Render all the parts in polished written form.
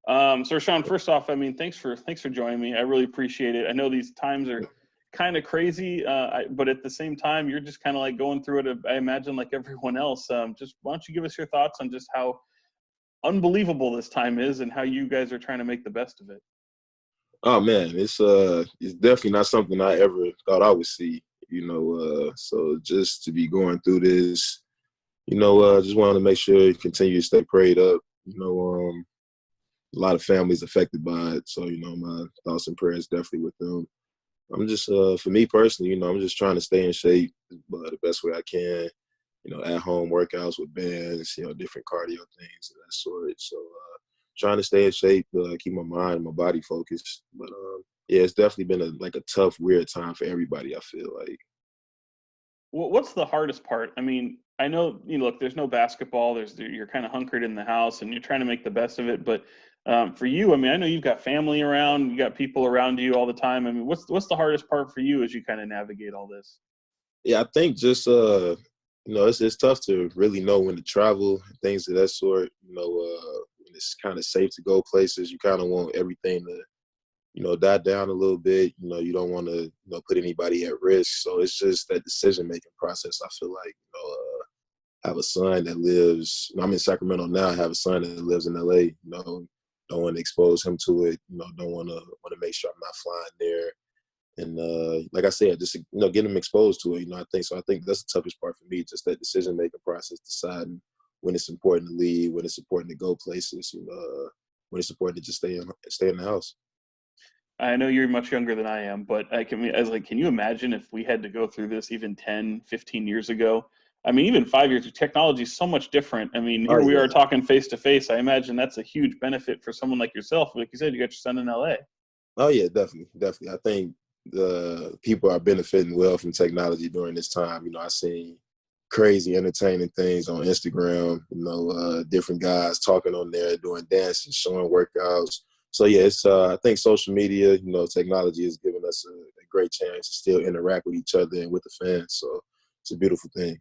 So Richaun, first off, I mean, thanks for joining me. I really appreciate it. I know these times are kind of crazy, but at the same time, you're just kind of like going through it. I imagine like everyone else. Just why don't you give us your thoughts on just how unbelievable this time is and how you guys are trying to make the best of it? Oh man, it's definitely not something I ever thought I would see. So just to be going through this, just wanted to make sure you continue to stay prayed up. A lot of families affected by it, so my thoughts and prayers definitely with them. I'm just, for me personally, I'm just trying to stay in shape the best way I can. At home workouts with bands, different cardio things of that sort. So trying to stay in shape, keep my mind and my body focused. But yeah, it's definitely been a tough, weird time for everybody, I feel like. What's the hardest part? I mean, I know, look, there's no basketball. You're kind of hunkered in the house and you're trying to make the best of it. But for you, I mean, I know you've got family around, you got people around you all the time. I mean, what's the hardest part for you as you kind of navigate all this? Yeah, I think just it's tough to really know when to travel, things of that sort. When it's kind of safe to go places, you kind of want everything to die down a little bit. You don't want to put anybody at risk. So it's just that decision making process. I feel like I have a son that lives. I'm in Sacramento now. I have a son that lives in LA. Don't want to expose him to it. Don't want to make sure I'm not flying there. And like I said, just get them exposed to it. I think that's the toughest part for me, just that decision making process, deciding when it's important to leave, when it's important to go places, when it's important to just stay in the house. I know you're much younger than I am, but I was like, can you imagine if we had to go through this even 10, 15 years ago? I mean, even 5 years, technology is so much different. I mean, Oh here we yeah. are talking face to face. I imagine that's a huge benefit for someone like yourself. Like you said, you got your son in LA. Oh yeah, definitely, definitely. I think the people are benefiting well from technology during this time. I seen crazy entertaining things on Instagram. Different guys talking on there, doing dances, showing workouts. So yeah, it's I think social media, technology has given us a great chance to still interact with each other and with the fans. So it's a beautiful thing.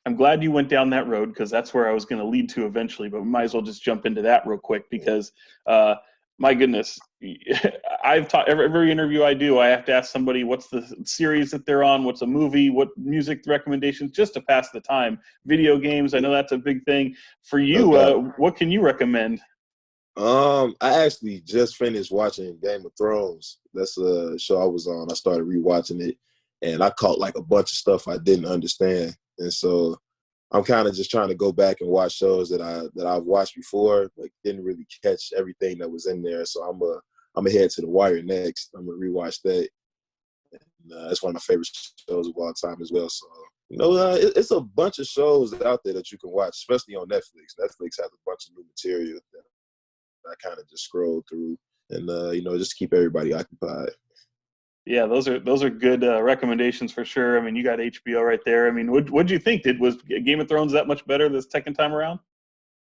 I'm glad you went down that road because that's where I was going to lead to eventually, but we might as well just jump into that real quick because, my goodness, I've taught every interview I do, I have to ask somebody what's the series that they're on, what's a movie, what music recommendations, just to pass the time. Video games, I know that's a big thing. For No you, doubt. what can you recommend? I actually just finished watching Game of Thrones. That's a show I was on. I started rewatching it, and I caught like a bunch of stuff I didn't understand. And so I'm kind of just trying to go back and watch shows that I've watched before, like didn't really catch everything that was in there. So I'm gonna head to The Wire next. I'm gonna rewatch that. And, it's one of my favorite shows of all time as well. So it's a bunch of shows out there that you can watch, especially on Netflix. Netflix has a bunch of new material that I kind of just scroll through, and just keep everybody occupied. Yeah, those are good recommendations for sure. I mean, you got HBO right there. I mean, what'd you think? Was Game of Thrones that much better this second time around?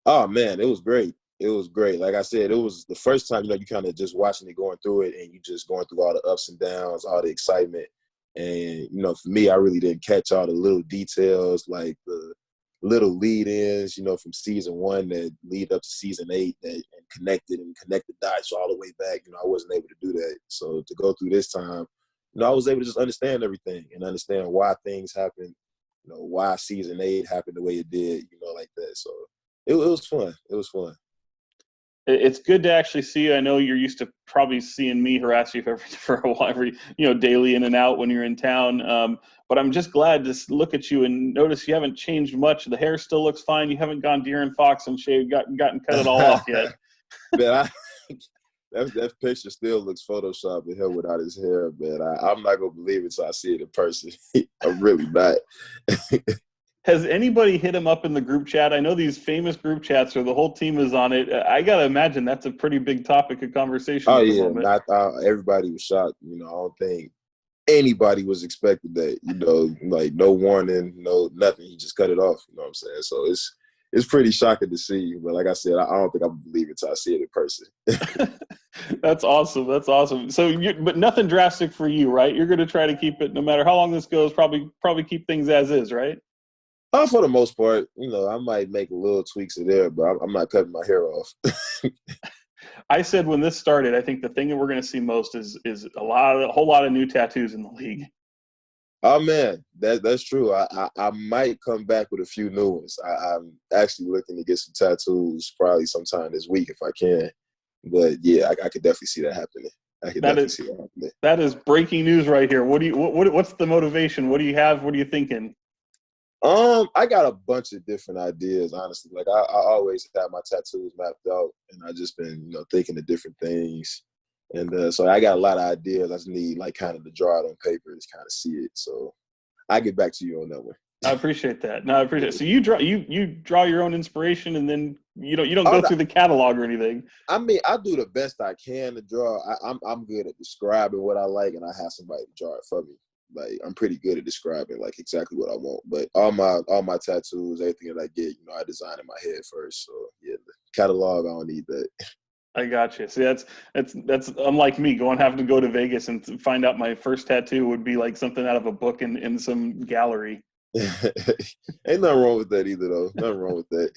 Oh man, it was great. It was great. Like I said, it was the first time, you kind of just watching it, going through it, and you just going through all the ups and downs, all the excitement. And, for me, I really didn't catch all the little details, like the little lead-ins, from season one that lead up to season 8 that and connected dots all the way back. I wasn't able to do that. So to go through this time, I was able to just understand everything and understand why things happened, why season 8 happened the way it did, like that. So it was fun. It was fun. It's good to actually see you. I know you're used to probably seeing me harass you for a while, daily in and out when you're in town. But I'm just glad to look at you and notice you haven't changed much. The hair still looks fine. You haven't gone deer and fox and shaved, gotten cut it all off yet. Man, that picture still looks photoshopped with him without his hair, man. I'm not gonna believe it until I see it in person. I'm really not. Has anybody hit him up in the group chat? I know these famous group chats where the whole team is on it. I gotta imagine that's a pretty big topic of conversation Oh at the yeah, moment. everybody was shocked. I don't think anybody was expecting that. Like no warning, no nothing. He just cut it off. You know what I'm saying? So it's pretty shocking to see. But like I said, I don't think I would believe it until I see it in person. That's awesome. That's awesome. So, but nothing drastic for you, right? You're gonna try to keep it, no matter how long this goes. Probably keep things as is, right? For the most part, I might make little tweaks in there, but I'm not cutting my hair off. I said when this started, I think the thing that we're going to see most is a whole lot of new tattoos in the league. Oh man, that's true. I might come back with a few new ones. I'm actually looking to get some tattoos probably sometime this week if I can. But yeah, I could definitely see that happening. I could definitely see that happening. That is breaking news right here. What's the motivation? What do you have? What are you thinking? I got a bunch of different ideas, honestly. Like I always have my tattoos mapped out, and I just been, thinking of different things. And so I got a lot of ideas. I just need like kind of to draw it on paper to kind of see it. So I get back to you on that one. I appreciate that. No, I appreciate it. So you draw your own inspiration, and then you don't Oh, go through the catalog or anything. I mean, I do the best I can to draw. I'm good at describing what I like, and I have somebody to draw it for me. Like I'm pretty good at describing like exactly what I want. But all my tattoos, everything that I get, I design in my head first. So yeah, the catalog, I don't need that. I got you. See, that's unlike me having to go to Vegas and find out my first tattoo would be like something out of a book in some gallery. Ain't nothing wrong with that either, though. Nothing wrong with that.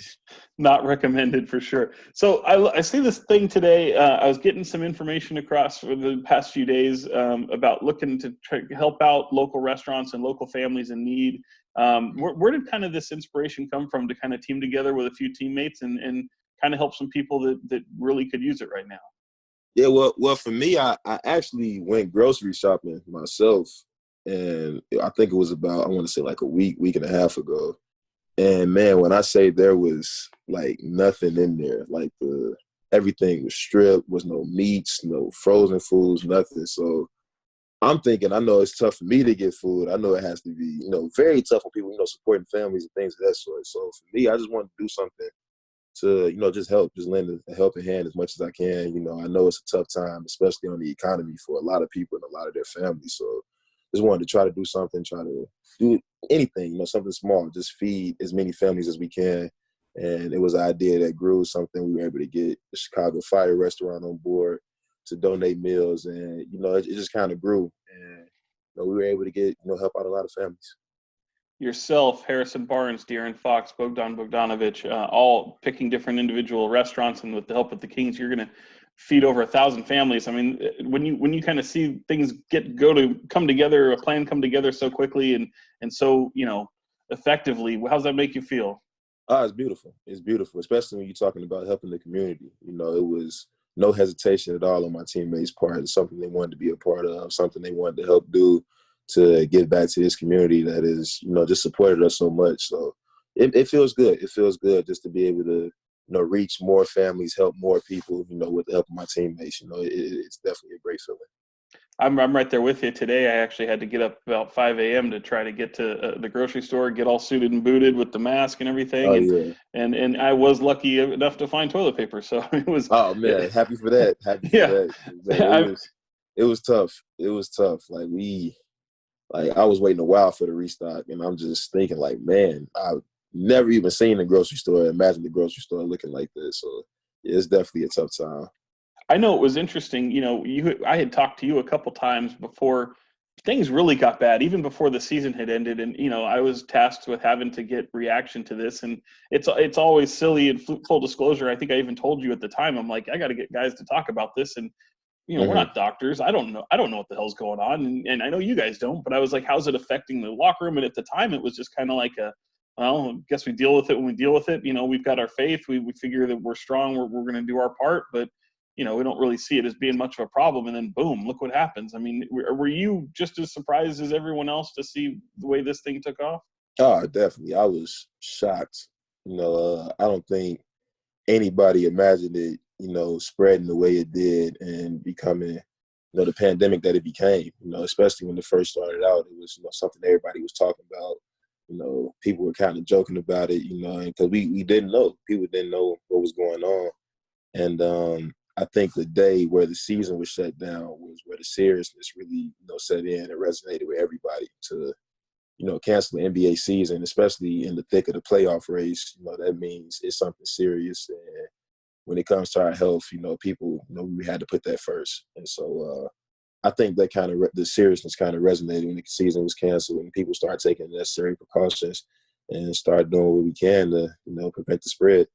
Not recommended for sure. So I see this thing today. I was getting some information across for the past few days about looking to try to help out local restaurants and local families in need. Where did kind of this inspiration come from to kind of team together with a few teammates and kind of help some people that really could use it right now? Yeah, well, for me, I actually went grocery shopping myself, and I think it was about, I want to say like a week and a half ago. And man, when I say there was like nothing in there, like everything was stripped, was no meats, no frozen foods, nothing. So I'm thinking, I know it's tough for me to get food. I know it has to be, very tough for people, supporting families and things of that sort. So for me, I just wanted to do something to, just help, just lend a helping hand as much as I can. I know it's a tough time, especially on the economy for a lot of people and a lot of their families. So just wanted to try to do something, try to do anything, something small, just feed as many families as we can. And it was an idea that grew, something we were able to get the Chicago Fire restaurant on board to donate meals. And, it just kind of grew. And, we were able to get, help out a lot of families. Yourself, Harrison Barnes, De'Aaron Fox, Bogdan Bogdanovich, all picking different individual restaurants, and with the help of the Kings, you're going to feed over 1,000 families. I mean, when you kind of see things come together, a plan come together so quickly and so effectively, how does that make you feel? It's beautiful. It's beautiful, especially when you're talking about helping the community. It was no hesitation at all on my teammates' part. It's something they wanted to be a part of, something they wanted to help do to give back to this community that is, just supported us so much. So it feels good. It feels good just to be able to, reach more families, help more people, with the help of my teammates. It's definitely a great feeling. I'm right there with you. Today, I actually had to get up about 5 a.m. to try to get to the grocery store, get all suited and booted with the mask and everything. Oh, yeah. And I was lucky enough to find toilet paper. So it was. Oh, man. Happy for that. Happy for that. Man, it was tough. It was tough. I was waiting a while for the restock, and I'm just thinking, like, man, I've never even seen a grocery store. Imagine the grocery store looking like this. So yeah, it's definitely a tough time. I know it was interesting. I had talked to you a couple times before things really got bad, even before the season had ended. And, I was tasked with having to get reaction to this. And it's always silly. And full disclosure, I think I even told you at the time, I'm like, I got to get guys to talk about this. And, we're not doctors. I don't know what the hell's going on. And I know you guys don't, but I was like, how's it affecting the locker room? And at the time, it was just kind of like well, I guess we deal with it when we deal with it. We've got our faith. We figure that we're strong. We're going to do our part. But, we don't really see it as being much of a problem. And then boom, look what happens. I mean, were you just as surprised as everyone else to see the way this thing took off? Oh, definitely. I was shocked. I don't think anybody imagined it, spreading the way it did and becoming, the pandemic that it became, especially when it first started out. It was, something everybody was talking about. People were kind of joking about it, because we didn't know. People didn't know what was going on. And I think the day where the season was shut down was where the seriousness really, set in and resonated with everybody to, cancel the NBA season, especially in the thick of the playoff race. That means it's something serious. And when it comes to our health, people, we had to put that first. And so I think that kind of the seriousness kind of resonated when the season was canceled and people started taking necessary precautions and start doing what we can to, prevent the spread.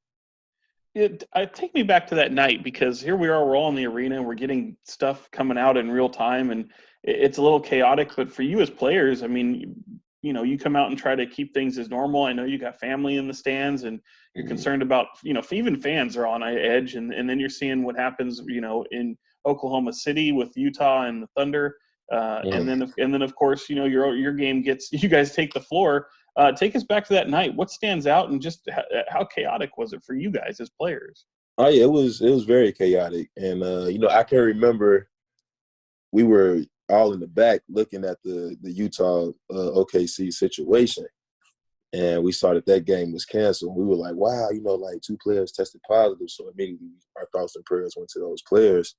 Take me back to that night, because here we are, we're all in the arena and we're getting stuff coming out in real time, and it's a little chaotic. But for you as players, I mean, you come out and try to keep things as normal. I know you got family in the stands, and you're Mhm. concerned about, even fans are on edge, and then you're seeing what happens, in Oklahoma City with Utah and the Thunder, and then of course, your game gets you guys take the floor. Take us back to that night. What stands out, and just how chaotic was it for you guys as players? Oh yeah, it was very chaotic, and I can remember we were all in the back looking at the Utah OKC situation, and we saw that game was canceled. We were like, wow, like 2 players tested positive, so immediately our thoughts and prayers went to those players.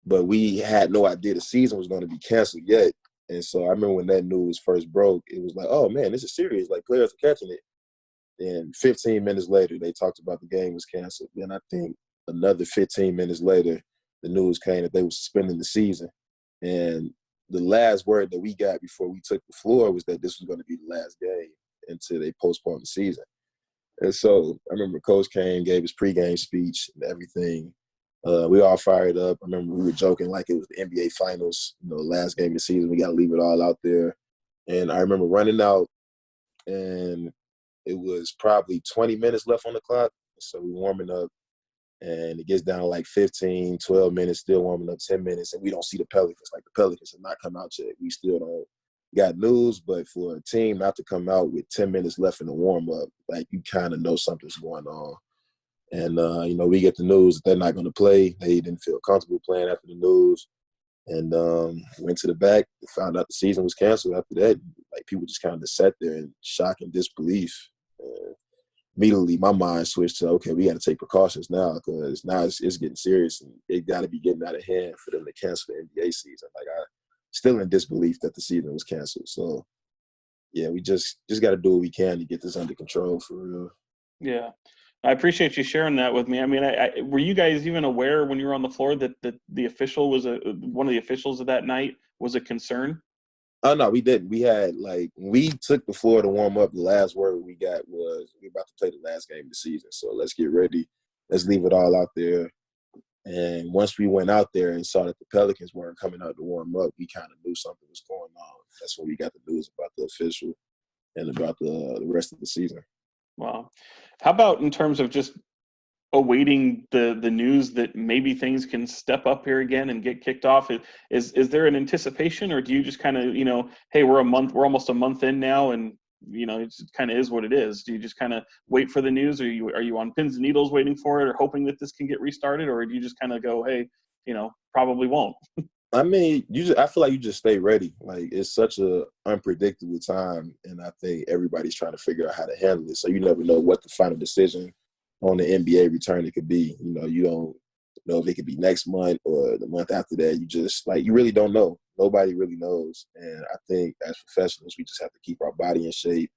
But we had no idea the season was going to be canceled yet. And so I remember when that news first broke, it was like, oh man, this is serious. Like, players are catching it. And 15 minutes later, they talked about the game was canceled. Then I think another 15 minutes later, the news came that they were suspending the season. And the last word that we got before we took the floor was that this was going to be the last game until they postponed the season. And so I remember Coach came, gave his pregame speech and everything. We all fired up. I remember we were joking like it was the NBA Finals, last game of the season. We got to leave it all out there. And I remember running out, and it was probably 20 minutes left on the clock. So we warming up, and it gets down to like 15, 12 minutes, still warming up 10 minutes, and we don't see the Pelicans. Like, the Pelicans have not come out yet. We still don't got news, but for a team not to come out with 10 minutes left in the warm-up, like, you kind of know something's going on. And, we get the news that they're not going to play. They didn't feel comfortable playing after the news. And went to the back, found out the season was canceled. After that, like, people just kind of sat there in shock and disbelief. Immediately, my mind switched to, okay, we got to take precautions now, because now it's getting serious, and it got to be getting out of hand for them to cancel the NBA season. Like, I still in disbelief that the season was canceled. So, yeah, we just got to do what we can to get this under control for real. Yeah. I appreciate you sharing that with me. I mean, were you guys even aware when you were on the floor that the official was one of the officials of that night was a concern? Oh, no, we didn't. We had, like, when we took the floor to warm up, the last word we got was, we're about to play the last game of the season, so let's get ready. Let's leave it all out there. And once we went out there and saw that the Pelicans weren't coming out to warm up, we kind of knew something was going on. That's when we got the news about the official and about the rest of the season. Wow. How about in terms of just awaiting the news that maybe things can step up here again and get kicked off? Is there an anticipation, or do you just kind of, hey, we're almost a month in now, and it kind of is what it is? Do you just kind of wait for the news, or are you on pins and needles waiting for it, or hoping that this can get restarted, or do you just kind of go, hey, probably won't? I mean, I feel like you just stay ready. Like, it's such a unpredictable time, and I think everybody's trying to figure out how to handle it. So you never know what the final decision on the NBA return it could be. You don't know if it could be next month or the month after that. You just, like, you really don't know. Nobody really knows. And I think as professionals, we just have to keep our body in shape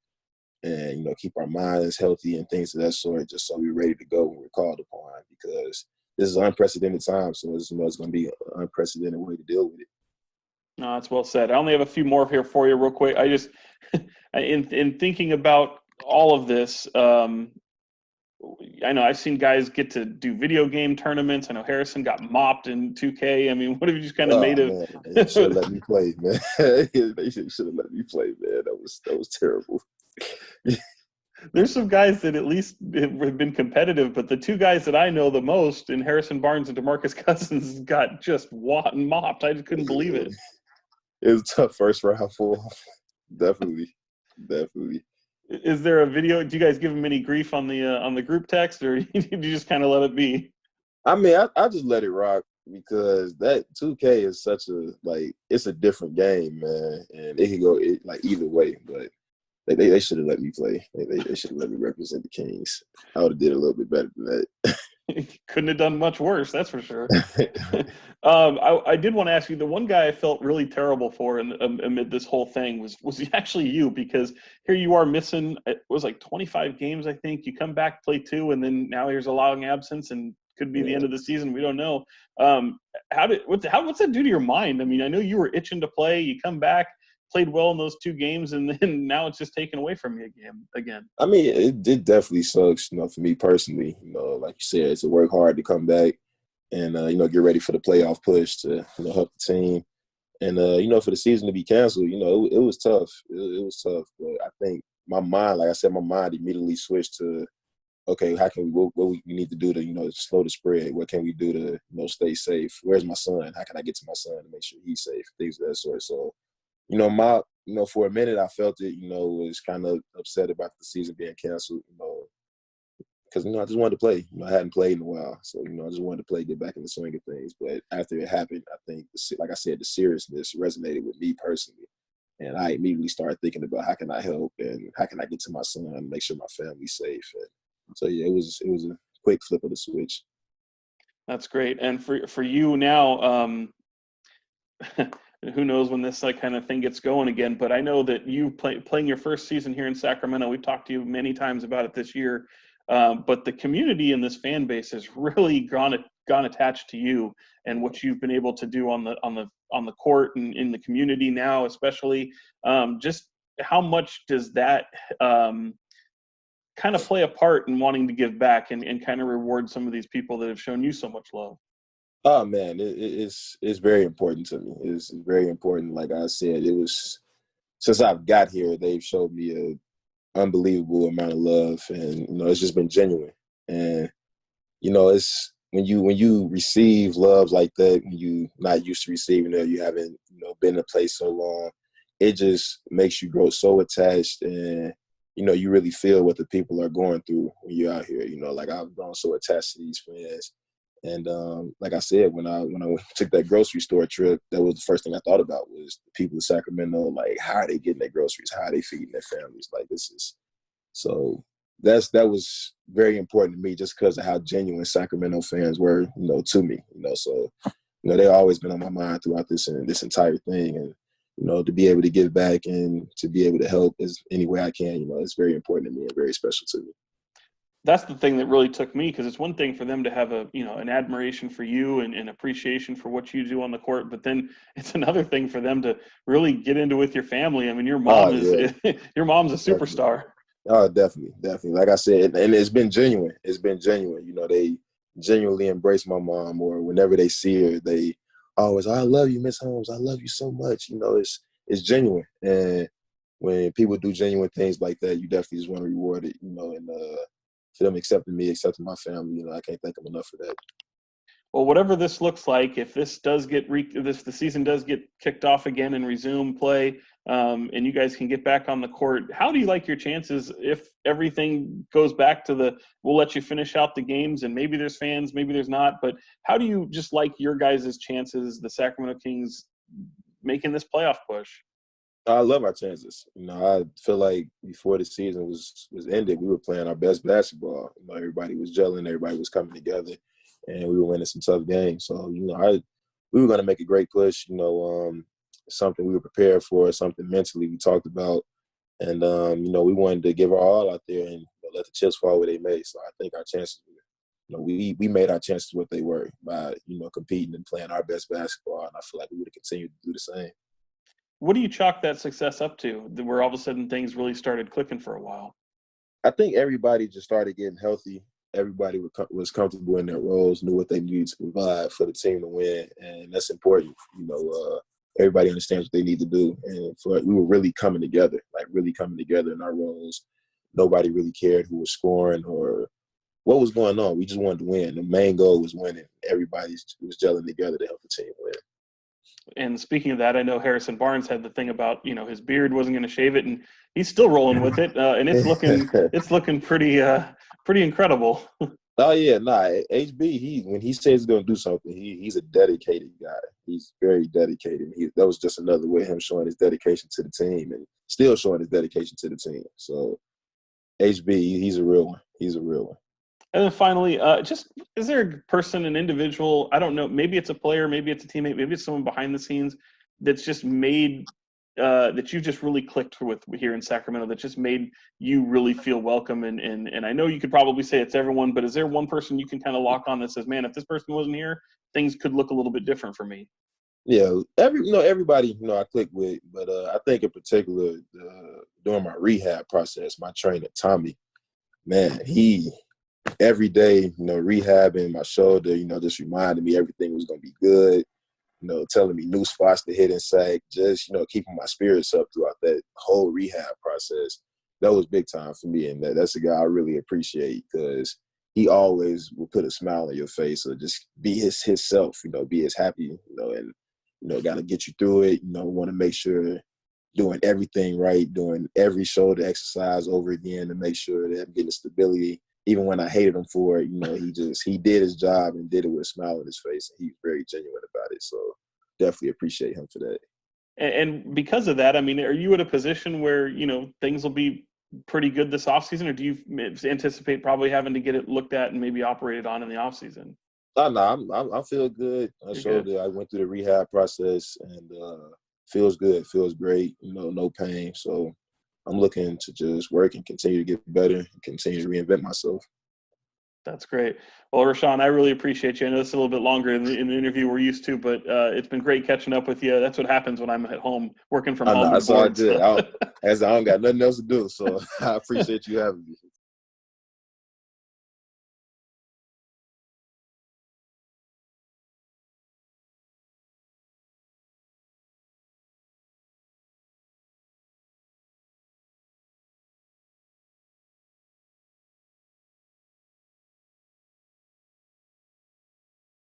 and, keep our minds healthy and things of that sort, just so we're ready to go when we're called upon, because this is an unprecedented time. So it's going to be an unprecedented way to deal with it. No, that's well said. I only have a few more here for you real quick. I just, in thinking about all of this, I know I've seen guys get to do video game tournaments. I know Harrison got mopped in 2K. I mean, what have you just kind of Oh made of? man, they should have let me play, man. They should have let me play, man. That was terrible. There's some guys that at least have been competitive, but the two guys that I know the most, in Harrison Barnes and DeMarcus Cousins, got just mopped. I just couldn't believe it. It was a tough first round for him. Definitely, definitely. Is there a video? Do you guys give him any grief on the group text, or did you just kind of let it be? I mean, I just let it rock, because that 2K is such a, like, it's a different game, man, and it can go like either way. But they should have let me play. They should have let me represent the Kings. I would have did a little bit better than that. Couldn't have done much worse, that's for sure. I did want to ask you, the one guy I felt really terrible for amid this whole thing was actually you, because here you are missing, it was like 25 games, I think. You come back, play 2, and then now here's a long absence, and could be the end of the season. We don't know. What's that do to your mind? I mean, I know you were itching to play. You come back, played well in those 2 games, and then now it's just taken away from you again. I mean, it definitely sucks, for me personally. Like you said, it's to work hard to come back and get ready for the playoff push to help the team. And for the season to be canceled, it was tough. It was tough, but I think my mind, like I said, my mind immediately switched to, okay, how can what we need to do to slow the spread? What can we do to stay safe? Where's my son? How can I get to my son to make sure he's safe? Things of that sort. So, for a minute I felt it. Was kind of upset about the season being canceled. Because I just wanted to play. I hadn't played in a while, so I just wanted to play, get back in the swing of things. But after it happened, I think, like I said, the seriousness resonated with me personally, and I immediately started thinking about how can I help and how can I get to my son and make sure my family's safe. And so yeah, it was a quick flip of the switch. That's great. And for you now, who knows when this kind of thing gets going again? But I know that you playing your first season here in Sacramento. We've talked to you many times about it this year. But the community and this fan base has really gone attached to you and what you've been able to do on the court and in the community now, especially. Just how much does that kind of play a part in wanting to give back and kind of reward some of these people that have shown you so much love? Oh man, it's very important to me. It's very important. Like I said, it was since I've got here, they've showed me a unbelievable amount of love, and it's just been genuine. And it's when you receive love like that, when you not used to receiving it, you haven't been in a place so long, it just makes you grow so attached, and you really feel what the people are going through when you're out here. Like I've grown so attached to these friends. And like I said, when I took that grocery store trip, that was the first thing I thought about was the people of Sacramento. Like, how are they getting their groceries? How are they feeding their families? Like, this is so that was very important to me just because of how genuine Sacramento fans were, to me. So they always been on my mind throughout this entire thing, and to be able to give back and to be able to help is any way I can. It's very important to me and very special to me. That's the thing that really took me, because it's one thing for them to have an admiration for you and appreciation for what you do on the court, but then it's another thing for them to really get into with your family. I mean, your mom your mom's a superstar. Oh, definitely. Like I said, and it's been genuine. They genuinely embrace my mom, or whenever they see her, they always, I love you, Miss Holmes. I love you so much. It's genuine. And when people do genuine things like that, you definitely just want to reward it, and for them accepting me, accepting my family, I can't thank them enough for that. Well, whatever this looks like, if this does the season does get kicked off again and resume play, and you guys can get back on the court, how do you like your chances if everything goes back to we'll let you finish out the games, and maybe there's fans, maybe there's not, but how do you just like your guys' chances, the Sacramento Kings, making this playoff push? I love our chances. I feel like before the season was ended, we were playing our best basketball. Everybody was gelling, everybody was coming together, and we were winning some tough games. So, we were going to make a great push. Something we were prepared for, something mentally we talked about, and we wanted to give our all out there and let the chips fall where they may. So I think our chances, we made our chances what they were by competing and playing our best basketball, and I feel like we would have continued to do the same. What do you chalk that success up to, where all of a sudden things really started clicking for a while? I think everybody just started getting healthy. Everybody was comfortable in their roles, knew what they needed to provide for the team to win, and that's important. Everybody understands what they need to do, and we were really coming together in our roles. Nobody really cared who was scoring or what was going on. We just wanted to win. The main goal was winning. Everybody was gelling together to help the team win. And speaking of that, I know Harrison Barnes had the thing about, his beard wasn't going to shave it, and he's still rolling with it, and it's looking pretty incredible. Oh yeah, HB, when he says he's going to do something, he's a dedicated guy. He's very dedicated. That was just another way of him showing his dedication to the team, and still showing his dedication to the team. So HB, he's a real one. He's a real one. And then finally, is there a person, an individual, I don't know, maybe it's a player, maybe it's a teammate, maybe it's someone behind the scenes that's just made that you just really clicked with here in Sacramento, that just made you really feel welcome? And I know you could probably say it's everyone, but is there one person you can kind of lock on that says, man, if this person wasn't here, things could look a little bit different for me? Yeah, everybody I click with, but I think in particular during my rehab process, my trainer Tommy, man, he every day, rehabbing my shoulder, just reminding me everything was gonna be good, telling me new spots to hit in sack, just keeping my spirits up throughout that whole rehab process. That was big time for me, and that's a guy I really appreciate because he always will put a smile on your face or just be his self, be as happy, and got to get you through it. Want to make sure doing everything right, doing every shoulder exercise over again to make sure that I'm getting stability. Even when I hated him for it, he did his job and did it with a smile on his face, and he's very genuine about it. So definitely appreciate him for that. And because of that, I mean, are you at a position where, things will be pretty good this offseason, or do you anticipate probably having to get it looked at and maybe operated on in the offseason? No, I feel good. I went through the rehab process and feels good, feels great. No pain. So I'm looking to just work and continue to get better and continue to reinvent myself. That's great. Well, Richaun, I really appreciate you. I know it's a little bit longer in the interview we're used to, but it's been great catching up with you. That's what happens when I'm at home working from I home know, and it's all bored. good. I don't got nothing else to do, so I appreciate you having me.